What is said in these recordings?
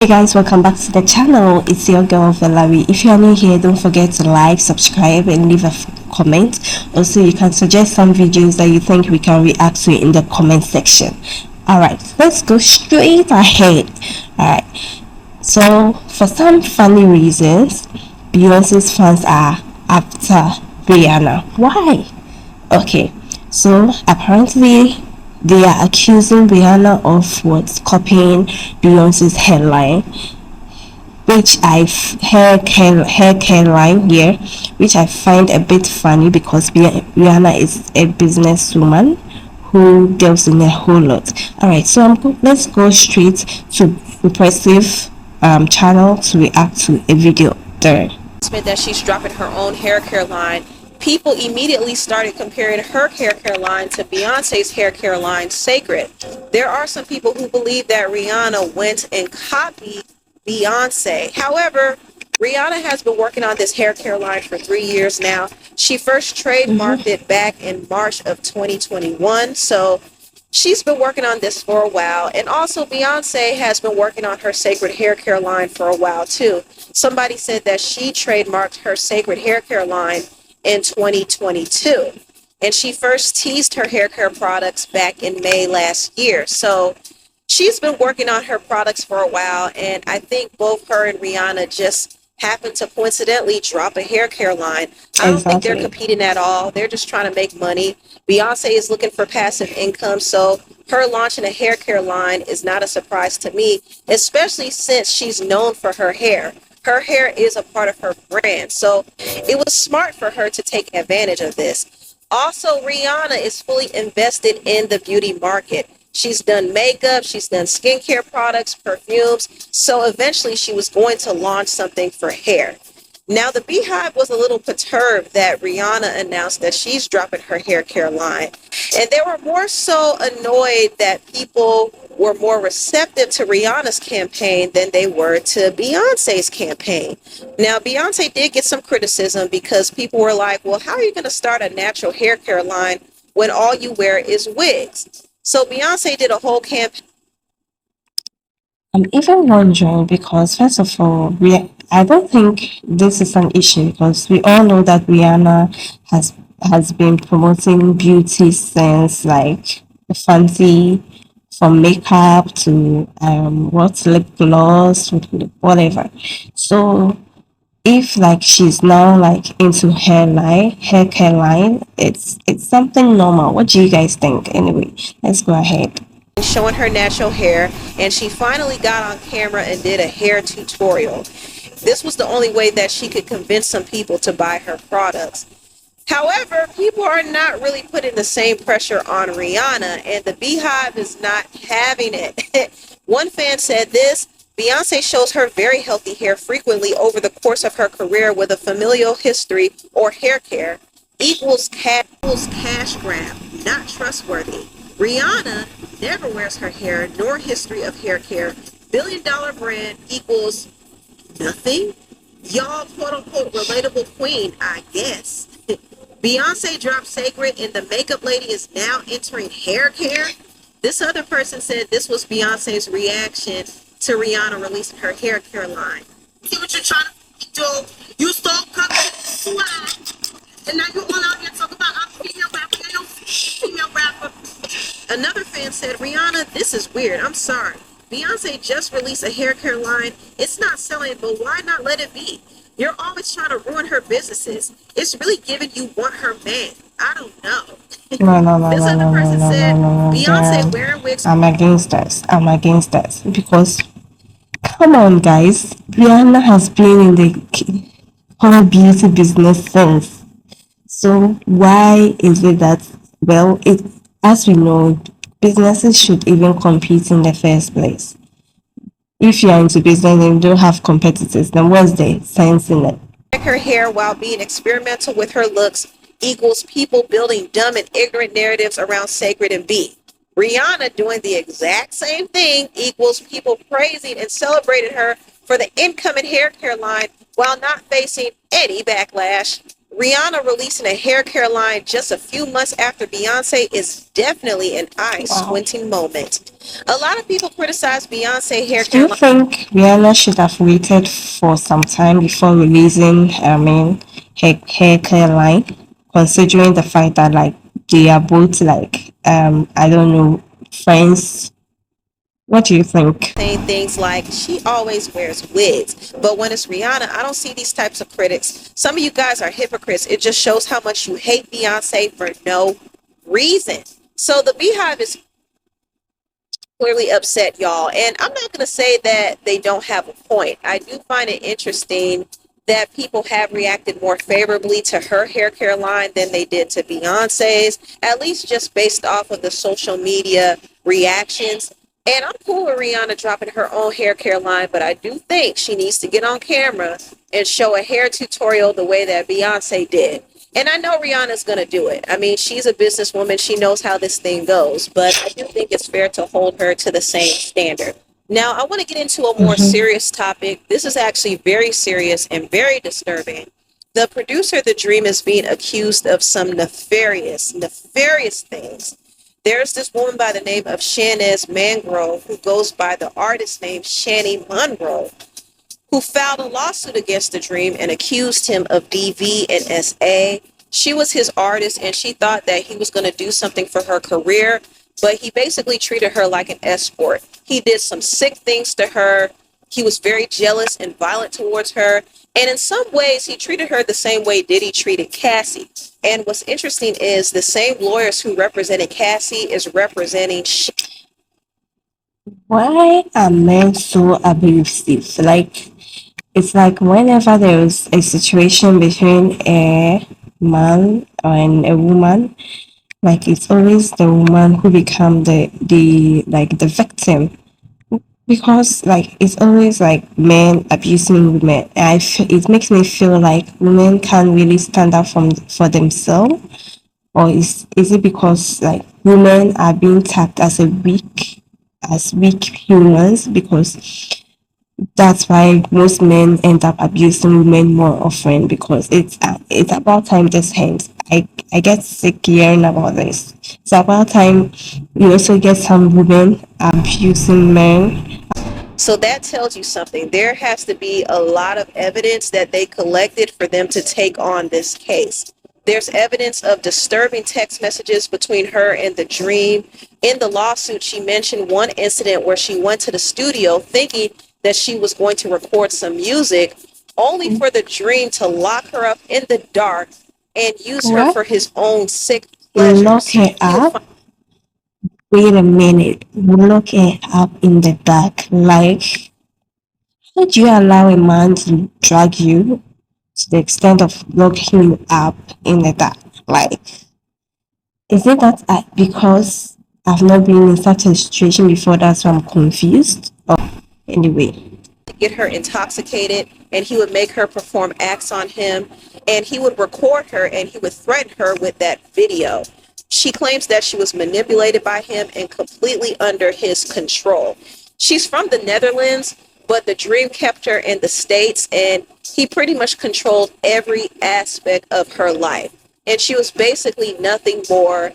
Hey guys, welcome back to the channel. It's your girl Valerie. If you're new here, don't forget to like, subscribe, and leave a comment. Also, you can suggest some videos that you think we can react to in the comment section. Alright, let's go straight ahead. Alright, so for some funny reasons, Beyonce's fans are after Rihanna. Why? Okay, so apparently they are accusing Rihanna of what's copying Beyonce's hairline, which hairline here, which I find a bit funny because Rihanna is a businesswoman who deals in a whole lot. All right, so let's go straight to impressive channel to react to a video there. That she's dropping her own hair care line, people immediately started comparing her hair care line to Beyonce's hair care line, Sacred. There are some people who believe that Rihanna went and copied Beyonce. However, Rihanna has been working on this hair care line for 3 years now. She first trademarked it back in March of 2021. So she's been working on this for a while. And also Beyonce has been working on her Sacred hair care line for a while too. Somebody said that she trademarked her Sacred hair care line in 2022. And she first teased her hair care products back in May last year. So she's been working on her products for a while. And I think both her and Rihanna just happened to coincidentally drop a hair care line. I don't think they're competing at all. They're just trying to make money. Beyonce is looking for passive income, so her launching a hair care line is not a surprise to me, especially since she's known for her hair. Her hair is a part of her brand, so it was smart for her to take advantage of this. Also, Rihanna is fully invested in the beauty market. She's done makeup, she's done skincare products, perfumes, so eventually she was going to launch something for hair. Now, the Beehive was a little perturbed that Rihanna announced that she's dropping her hair care line. And they were more so annoyed that people were more receptive to Rihanna's campaign than they were to Beyonce's campaign. Now, Beyonce did get some criticism because people were like, well, how are you going to start a natural hair care line when all you wear is wigs? So Beyonce did a whole campaign. I'm even wondering because, first of all, I don't think this is an issue because we all know that Rihanna has been promoting beauty since like the fancy, from makeup to what lip gloss, whatever. So if like she's now like into hair care line, it's something normal. What do you guys think? Anyway, let's go ahead. Showing her natural hair, and she finally got on camera and did a hair tutorial. This was the only way that she could convince some people to buy her products. However, people are not really putting the same pressure on Rihanna, and the Beehive is not having it. One fan said this: Beyonce shows her very healthy hair frequently over the course of her career with a familial history or hair care equals cash grab, not trustworthy. Rihanna never wears her hair nor history of hair care. $1 billion brand equals nothing. Y'all quote unquote relatable queen, I guess. Beyonce dropped Sacred and the makeup lady is now entering hair care. This other person said this was Beyonce's reaction to Rihanna releasing her hair care line. See what you're trying to do? You stole cooking swag, and now you all out here talking about I'm female rapper and no female rapper. Another fan said, Rihanna, this is weird. I'm sorry. Beyonce just released a hair care line. It's not selling, but why not let it be? You're always trying to ruin her businesses. It's really giving you want her man. I don't know. This other person said, Beyonce wearing wigs. I'm against that because come on, guys. Rihanna has been in the whole beauty business since. So why is it that, well, as we know, businesses should even compete in the first place. If you're into business and you don't have competitors, then what's the sense in it? Her hair while being experimental with her looks equals people building dumb and ignorant narratives around Sacred and B. Rihanna doing the exact same thing equals people praising and celebrating her for the incoming hair care line while not facing any backlash. Rihanna releasing a hair care line just a few months after Beyonce is definitely an eye-squinting moment. A lot of people criticize Beyonce hair Do care you line. think Rihanna should have waited for some time before releasing, her care line, considering the fact that like they are both like I don't know, friends? What do you think? Saying things like she always wears wigs, but when it's Rihanna, I don't see these types of critics. Some of you guys are hypocrites. It just shows how much you hate Beyonce for no reason. So the Beehive is clearly upset, y'all. And I'm not going to say that they don't have a point. I do find it interesting that people have reacted more favorably to her hair care line than they did to Beyonce's, at least just based off of the social media reactions. And I'm cool with Rihanna dropping her own hair care line, but I do think she needs to get on camera and show a hair tutorial the way that Beyonce did. And I know Rihanna's going to do it. I mean, she's a businesswoman. She knows how this thing goes. But I do think it's fair to hold her to the same standard. Now, I want to get into a more Mm-hmm. serious topic. This is actually very serious and very disturbing. The producer of The Dream is being accused of some nefarious things. There's this woman by the name of Shanez Mangrove who goes by the artist name Shani Monroe, who filed a lawsuit against The Dream and accused him of DV and SA. She was his artist and she thought that he was going to do something for her career, but he basically treated her like an escort. He did some sick things to her. He was very jealous and violent towards her. And in some ways, he treated her the same way Diddy treated Cassie. And what's interesting is the same lawyers who represented Cassie is representing Why are men so abusive? Like it's like whenever there is a situation between a man and a woman, like it's always the woman who become the victim, because like it's always like men abusing women. It makes me feel like women can't really stand up for themselves, or is it because like women are being tagged as weak humans, because that's why most men end up abusing women more often, because it's about time this ends. I get sick hearing about this. It's about time you also get some women abusing men. So that tells you something. There has to be a lot of evidence that they collected for them to take on this case. There's evidence of disturbing text messages between her and The Dream. In the lawsuit, she mentioned one incident where she went to the studio thinking that she was going to record some music, only for The Dream to lock her up in the dark and use her What? for his own sick Lock pleasures. her He would up? Wait a minute. Lock her up in the dark? Like, how do you allow a man to drag you to the extent of locking you up in the dark? Like, is it that because I've not been in such a situation before, that's why I'm confused? Or anyway. get her intoxicated and he would make her perform acts on him, and he would record her and he would threaten her with that video. She claims that she was manipulated by him and completely under his control. She's from the Netherlands, but The Dream kept her in the States, and he pretty much controlled every aspect of her life. And she was basically nothing more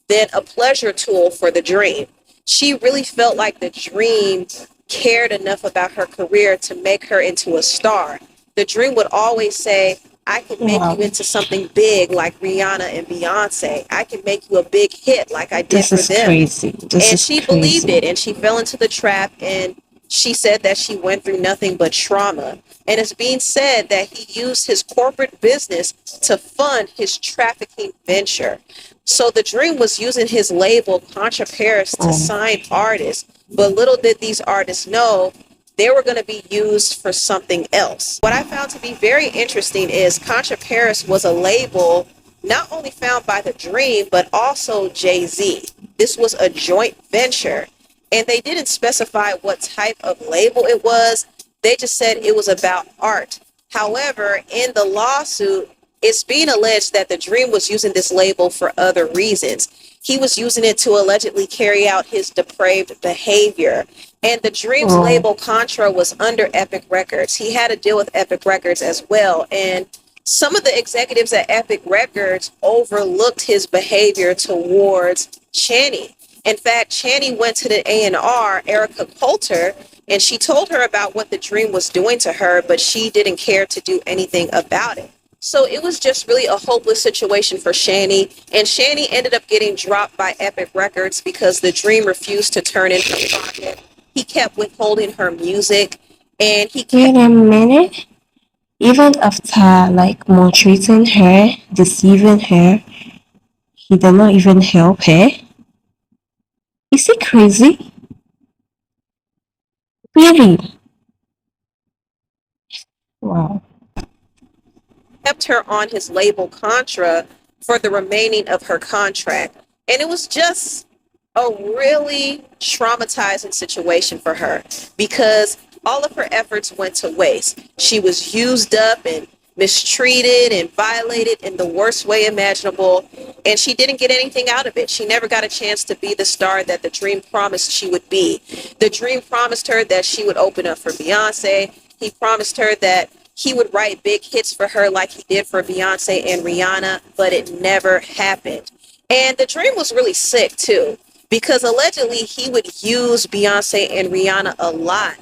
than a pleasure tool for The Dream. She really felt like The Dream cared enough about her career to make her into a star. The Dream would always say, I can make Wow. you into something big like Rihanna and Beyonce. I can make you a big hit like I did This for is them. crazy. This And is she believed crazy. it and she fell into the trap, and she said that she went through nothing but trauma. And it's being said that he used his corporate business to fund his trafficking venture. So The Dream was using his label Contra Paris to Oh, sign artists, but little did these artists know they were going to be used for something else. What I found to be very interesting is Contra Paris was a label not only found by The Dream, but also Jay-Z. This was a joint venture, and they didn't specify what type of label it was. They just said it was about art. However, in the lawsuit, it's being alleged that The Dream was using this label for other reasons. He was using it to allegedly carry out his depraved behavior. And The Dream's oh, label Contra was under Epic Records. He had a deal with Epic Records as well. And some of the executives at Epic Records overlooked his behavior towards Channy. In fact, Channing went to the A&R, Erica Coulter, and she told her about what the dream was doing to her, but she didn't care to do anything about it. So it was just really a hopeless situation for Shani, and Shani ended up getting dropped by Epic Records because the dream refused to turn in her pocket. He kept withholding her music, and he Wait kept a minute. Even after like maltreating her, deceiving her, he did not even help her. Is he crazy? Really? Wow. her on his label Contra for the remaining of her contract. And it was just a really traumatizing situation for her because all of her efforts went to waste. She was used up and mistreated and violated in the worst way imaginable, and she didn't get anything out of it. She never got a chance to be the star that the dream promised she would be. The dream promised her that she would open up for Beyonce. He promised her that he would write big hits for her like he did for Beyonce and Rihanna, but it never happened. And the dream was really sick too, because allegedly he would use Beyonce and Rihanna a lot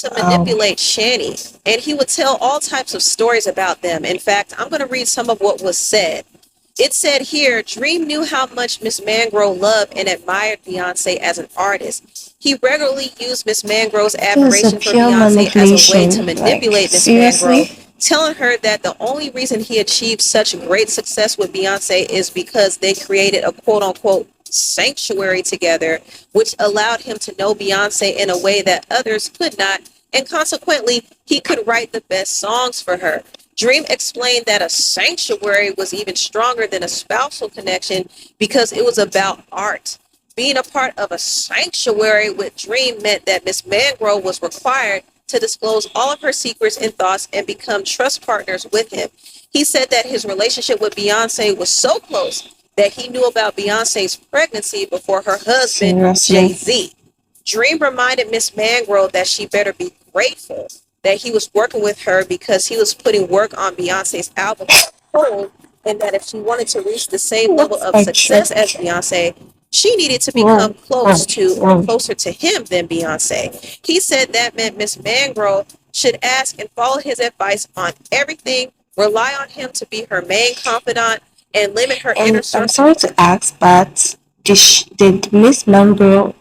to manipulate Shani, and he would tell all types of stories about them. In fact, I'm going to read some of what was said. It said here, Dream knew how much Miss Mangrove loved and admired Beyonce as an artist. He regularly used Miss Mangrove's admiration for Beyonce as a way to manipulate Miss Mangrove, telling her that the only reason he achieved such great success with Beyonce is because they created a quote-unquote sanctuary together, which allowed him to know Beyonce in a way that others could not, and consequently, he could write the best songs for her. Dream explained that a sanctuary was even stronger than a spousal connection because it was about art. Being a part of a sanctuary with Dream meant that Miss Mangrove was required to disclose all of her secrets and thoughts and become trust partners with him. He said that his relationship with Beyonce was so close that he knew about Beyonce's pregnancy before her husband, Jay-Z. Dream reminded Miss Mangrove that she better be grateful that he was working with her because he was putting work on Beyonce's album, and that if she wanted to reach the same level of success as Beyonce, she needed to become closer to him than Beyonce. He said that meant Miss Mangrove should ask and follow his advice on everything, rely on him to be her main confidant, and limit her inner circle. I'm sorry to ask, but did Miss Mangrove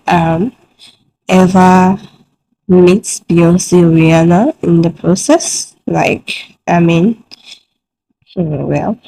ever meet Beyonce or Rihanna in the process? Like, I mean, well,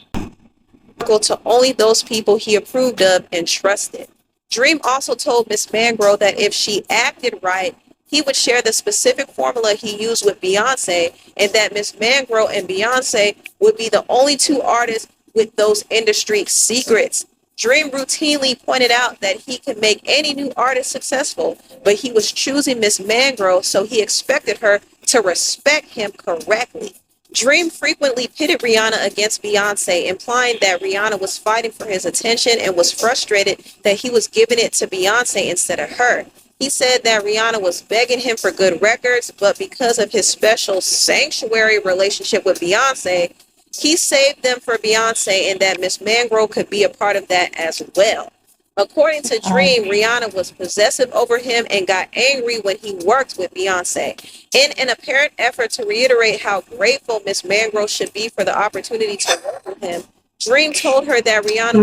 to only those people he approved of and trusted. Dream also told Miss Mangrove that if she acted right, he would share the specific formula he used with Beyonce, and that Miss Mangrove and Beyonce would be the only two artists with those industry secrets. Dream routinely pointed out that he could make any new artist successful, but he was choosing Miss Mangrove, so he expected her to respect him correctly. Dream frequently pitted Rihanna against Beyonce, implying that Rihanna was fighting for his attention and was frustrated that he was giving it to Beyonce instead of her. He said that Rihanna was begging him for good records, but because of his special sanctuary relationship with Beyonce, he saved them for Beyonce, and that Miss Mangrove could be a part of that as well. According to Dream, Rihanna was possessive over him and got angry when he worked with Beyonce. In an apparent effort to reiterate how grateful Miss Mangrove should be for the opportunity to work with him, Dream told her that Rihanna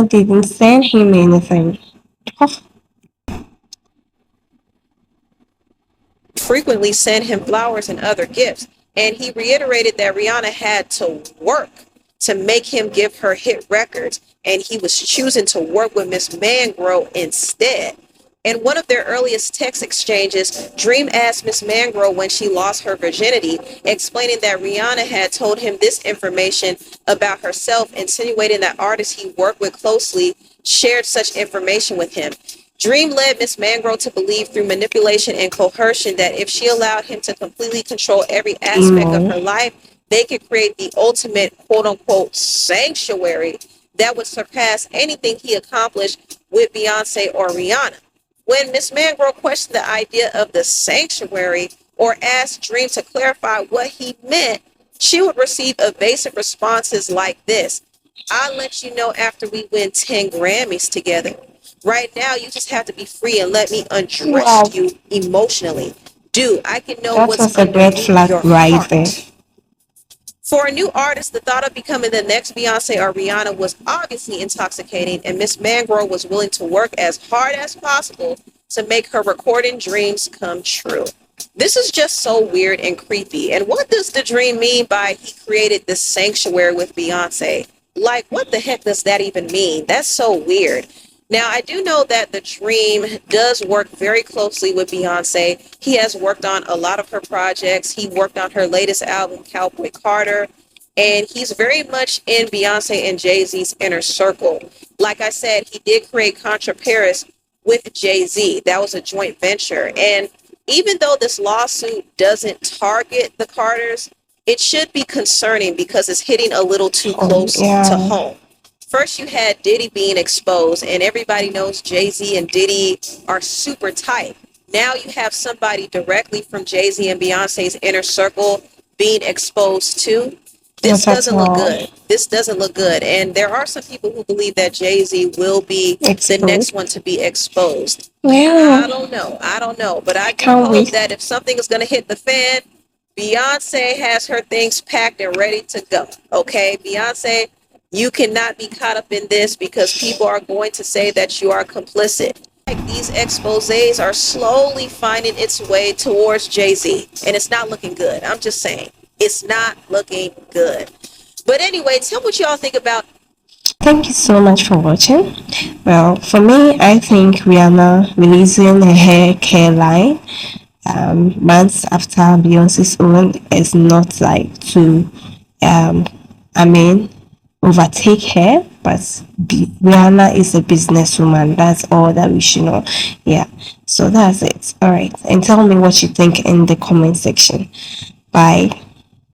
didn't send him anything. Frequently send him flowers and other gifts. And he reiterated that Rihanna had to work to make him give her hit records, and he was choosing to work with Miss Mangrove instead. In one of their earliest text exchanges, Dream asked Miss Mangrove when she lost her virginity, explaining that Rihanna had told him this information about herself, insinuating that artists he worked with closely shared such information with him. Dream led Miss Mangrove to believe through manipulation and coercion that if she allowed him to completely control every aspect of her life, they could create the ultimate quote-unquote sanctuary that would surpass anything he accomplished with Beyonce or Rihanna. When Miss Mangrove questioned the idea of the sanctuary or asked Dream to clarify what he meant, she would receive evasive responses like this. I'll let you know after we win 10 Grammys together. Right now, you just have to be free and let me undress Wow, you emotionally. Dude, I can know that what's was a red underneath flag your right there. heart. For a new artist, the thought of becoming the next Beyonce or Rihanna was obviously intoxicating, and Miss Mangrove was willing to work as hard as possible to make her recording dreams come true. This is just so weird and creepy. And what does the dream mean by he created this sanctuary with Beyonce? Like, what the heck does that even mean? That's so weird. Now, I do know that the Dream does work very closely with Beyonce. He has worked on a lot of her projects. He worked on her latest album, Cowboy Carter, and he's very much in Beyonce and Jay-Z's inner circle. Like I said, he did create Contra Paris with Jay-Z. That was a joint venture. And even though this lawsuit doesn't target the Carters, it should be concerning because it's hitting a little too close to Yeah, home. First, you had Diddy being exposed, and everybody knows Jay-Z and Diddy are super tight. Now you have somebody directly from Jay-Z and Beyonce's inner circle being exposed too. This not at doesn't look all good. This doesn't look good. And there are some people who believe that Jay-Z will be the next exposed. one to be exposed. I Well, don't know. I don't know. But I I do can't hope wait. that if something is going to hit the fan, Beyonce has her things packed and ready to go. Okay, Beyonce, you cannot be caught up in this because people are going to say that you are complicit. Like these exposés are slowly finding its way towards Jay-Z, and it's not looking good. I'm just saying, it's not looking good. But anyway, tell me what y'all think about. Thank you so much for watching. Well, for me, I think Rihanna releasing her hair care line months after Beyonce's own is not like to, um, I mean, overtake her. But Rihanna is a businesswoman. That's all that we should know. Yeah. So that's it. All right. And tell me what you think in the comment section. Bye.